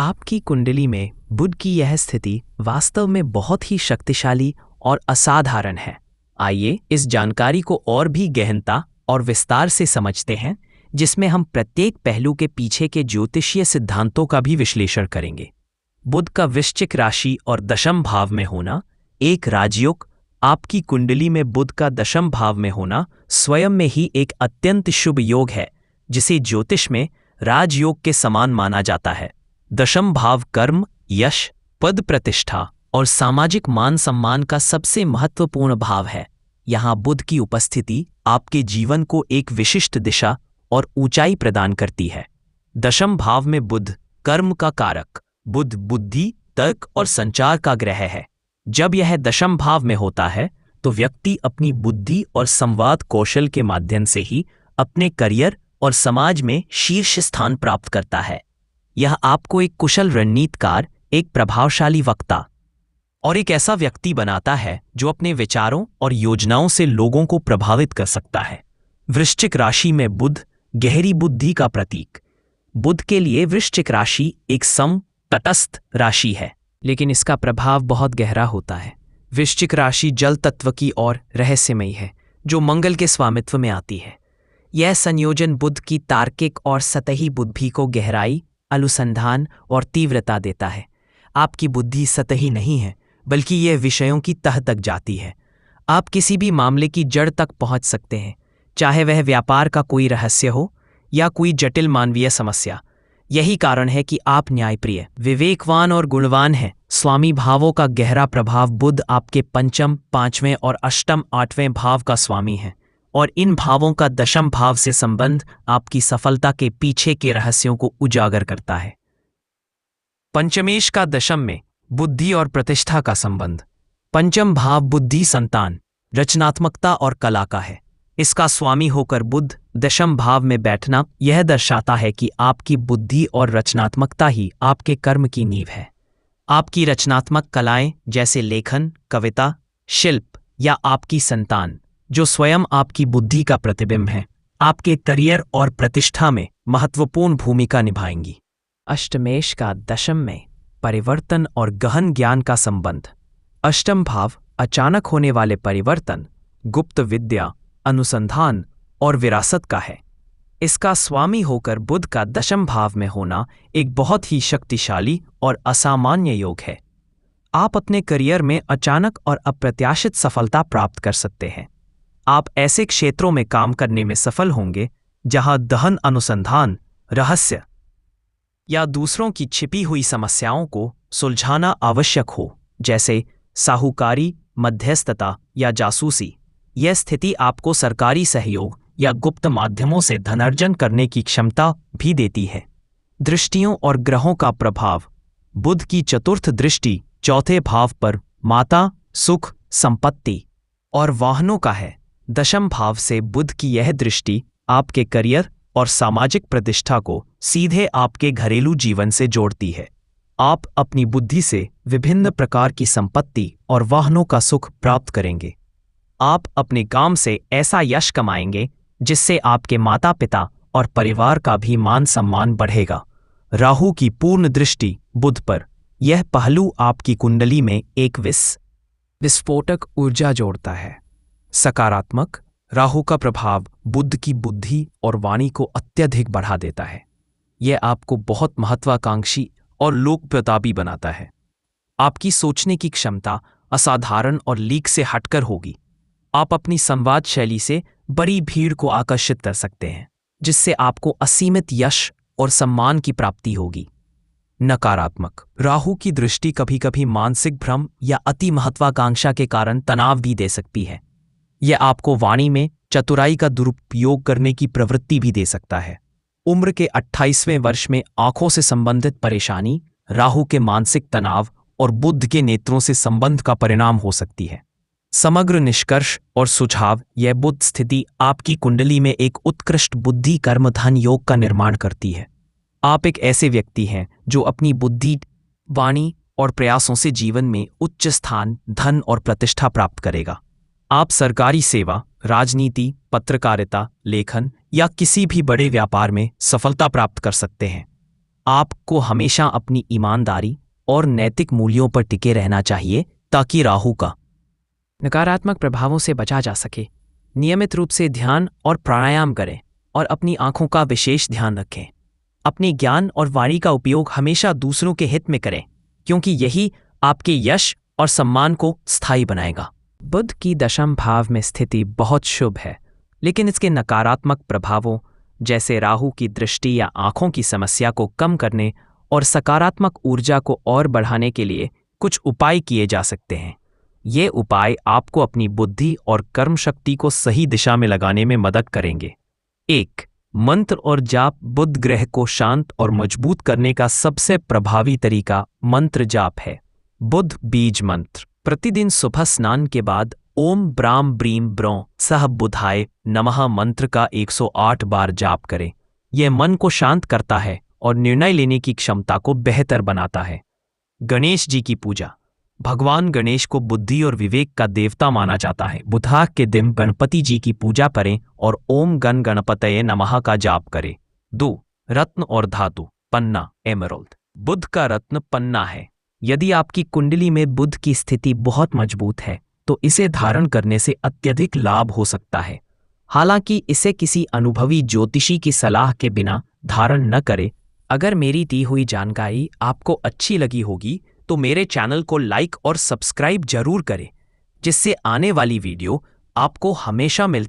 आपकी कुंडली में बुध की यह स्थिति वास्तव में बहुत ही शक्तिशाली और असाधारण है। आइए इस जानकारी को और भी गहनता और विस्तार से समझते हैं, जिसमें हम प्रत्येक पहलू के पीछे के ज्योतिषीय सिद्धांतों का भी विश्लेषण करेंगे। बुध का वृश्चिक राशि और दशम भाव में होना एक राजयोग। आपकी कुंडली में बुध का दशम भाव में होना स्वयं में ही एक अत्यंत शुभ योग है, जिसे ज्योतिष में राजयोग के समान माना जाता है। दशम भाव कर्म, यश, पद प्रतिष्ठा और सामाजिक मान सम्मान का सबसे महत्वपूर्ण भाव है। यहाँ बुध की उपस्थिति आपके जीवन को एक विशिष्ट दिशा और ऊंचाई प्रदान करती है। दशम भाव में बुध कर्म का कारक। बुध बुद्धि, तर्क और संचार का ग्रह है। जब यह दशम भाव में होता है तो व्यक्ति अपनी बुद्धि और संवाद कौशल के माध्यम से ही अपने करियर और समाज में शीर्ष स्थान प्राप्त करता है। यह आपको एक कुशल रणनीतिकार, एक प्रभावशाली वक्ता और एक ऐसा व्यक्ति बनाता है जो अपने विचारों और योजनाओं से लोगों को प्रभावित कर सकता है। वृश्चिक राशि में बुध गहरी बुद्धि का प्रतीक। बुध के लिए वृश्चिक राशि एक तटस्थ राशि है, लेकिन इसका प्रभाव बहुत गहरा होता है। वृश्चिक राशि जल तत्व की और रहस्यमयी है, जो मंगल के स्वामित्व में आती है। यह संयोजन बुध की तार्किक और सतही बुद्धि को गहराई, अनुसंधान और तीव्रता देता है। आपकी बुद्धि सतही नहीं है, बल्कि यह विषयों की तह तक जाती है। आप किसी भी मामले की जड़ तक पहुंच सकते हैं, चाहे वह व्यापार का कोई रहस्य हो या कोई जटिल मानवीय समस्या। यही कारण है कि आप न्यायप्रिय, विवेकवान और गुणवान हैं। स्वामी भावों का गहरा प्रभाव। बुध आपके पंचम, पांचवें और अष्टम, आठवें भाव का स्वामी है, और इन भावों का दशम भाव से संबंध आपकी सफलता के पीछे के रहस्यों को उजागर करता है। पंचमेश का दशम में बुद्धि और प्रतिष्ठा का संबंध। पंचम भाव बुद्धि, संतान, रचनात्मकता और कला का है। इसका स्वामी होकर बुध दशम भाव में बैठना यह दर्शाता है कि आपकी बुद्धि और रचनात्मकता ही आपके कर्म की नींव है। आपकी रचनात्मक कलाएं जैसे लेखन, कविता, शिल्प या आपकी संतान, जो स्वयं आपकी बुद्धि का प्रतिबिंब है, आपके करियर और प्रतिष्ठा में महत्वपूर्ण भूमिका निभाएंगी। अष्टमेश का दशम में परिवर्तन और गहन ज्ञान का संबंध। अष्टम भाव अचानक होने वाले परिवर्तन, गुप्त विद्या, अनुसंधान और विरासत का है। इसका स्वामी होकर बुध का दशम भाव में होना एक बहुत ही शक्तिशाली और असामान्य योग है। आप अपने करियर में अचानक और अप्रत्याशित सफलता प्राप्त कर सकते हैं। आप ऐसे क्षेत्रों में काम करने में सफल होंगे जहां गहन अनुसंधान, रहस्य या दूसरों की छिपी हुई समस्याओं को सुलझाना आवश्यक हो, जैसे साहूकारी, मध्यस्थता या जासूसी। यह स्थिति आपको सरकारी सहयोग या गुप्त माध्यमों से धनार्जन करने की क्षमता भी देती है। दृष्टियों और ग्रहों का प्रभाव। बुध की चतुर्थ दृष्टि चौथे भाव पर माता, सुख, संपत्ति और वाहनों का है। दशम भाव से बुध की यह दृष्टि आपके करियर और सामाजिक प्रतिष्ठा को सीधे आपके घरेलू जीवन से जोड़ती है। आप अपनी बुद्धि से विभिन्न प्रकार की संपत्ति और वाहनों का सुख प्राप्त करेंगे। आप अपने काम से ऐसा यश कमाएंगे जिससे आपके माता पिता और परिवार का भी मान सम्मान बढ़ेगा। राहु की पूर्ण दृष्टि बुध पर। यह पहलू आपकी कुंडली में एक विस्फोटक ऊर्जा जोड़ता है। सकारात्मक। राहु का प्रभाव बुध की बुद्धि और वाणी को अत्यधिक बढ़ा देता है। यह आपको बहुत महत्वाकांक्षी और लोकप्रतापी बनाता है। आपकी सोचने की क्षमता असाधारण और लीक से हटकर होगी। आप अपनी संवाद शैली से बड़ी भीड़ को आकर्षित कर सकते हैं, जिससे आपको असीमित यश और सम्मान की प्राप्ति होगी। नकारात्मक। राहु की दृष्टि कभी कभी मानसिक भ्रम या अति महत्वाकांक्षा के कारण तनाव भी दे सकती है। यह आपको वाणी में चतुराई का दुरुपयोग करने की प्रवृत्ति भी दे सकता है। उम्र के 28वें वर्ष में आंखों से संबंधित परेशानी राहु के मानसिक तनाव और बुध के नेत्रों से संबंध का परिणाम हो सकती है। समग्र निष्कर्ष और सुझाव। यह बुध स्थिति आपकी कुंडली में एक उत्कृष्ट बुद्धि कर्म धन योग का निर्माण करती है। आप एक ऐसे व्यक्ति हैं जो अपनी बुद्धि, वाणी और प्रयासों से जीवन में उच्च स्थान, धन और प्रतिष्ठा प्राप्त करेगा। आप सरकारी सेवा, राजनीति, पत्रकारिता, लेखन या किसी भी बड़े व्यापार में सफलता प्राप्त कर सकते हैं। आपको हमेशा अपनी ईमानदारी और नैतिक मूल्यों पर टिके रहना चाहिए ताकि राहु का नकारात्मक प्रभावों से बचा जा सके। नियमित रूप से ध्यान और प्राणायाम करें और अपनी आंखों का विशेष ध्यान रखें। अपने ज्ञान और वाणी का उपयोग हमेशा दूसरों के हित में करें, क्योंकि यही आपके यश और सम्मान को स्थायी बनाएगा। बुध की दशम भाव में स्थिति बहुत शुभ है, लेकिन इसके नकारात्मक प्रभावों जैसे राहु की दृष्टि या आंखों की समस्या को कम करने और सकारात्मक ऊर्जा को और बढ़ाने के लिए कुछ उपाय किए जा सकते हैं। ये उपाय आपको अपनी बुद्धि और कर्म शक्ति को सही दिशा में लगाने में मदद करेंगे। 1. मंत्र और जाप। बुध ग्रह को शांत और मजबूत करने का सबसे प्रभावी तरीका मंत्र जाप है। बुध बीज मंत्र। प्रतिदिन सुबह स्नान के बाद ओम ब्राम ब्रीम ब्रौं सह बुधाय नमः मंत्र का 108 बार जाप करें। यह मन को शांत करता है और निर्णय लेने की क्षमता को बेहतर बनाता है। गणेश जी की पूजा। भगवान गणेश को बुद्धि और विवेक का देवता माना जाता है। बुधवार के दिन गणपति जी की पूजा करें और ओम गण गणपतये नमः का जाप करें। 2. रत्न और धातु। पन्ना एमरल्ड। बुध का रत्न पन्ना है। यदि आपकी कुंडली में बुध की स्थिति बहुत मजबूत है तो इसे धारण करने से अत्यधिक लाभ हो सकता है। हालांकि इसे किसी अनुभवी ज्योतिषी की सलाह के बिना धारण न करें। अगर मेरी दी हुई जानकारी आपको अच्छी लगी होगी तो मेरे चैनल को लाइक और सब्सक्राइब जरूर करें, जिससे आने वाली वीडियो आपको हमेशा मिलती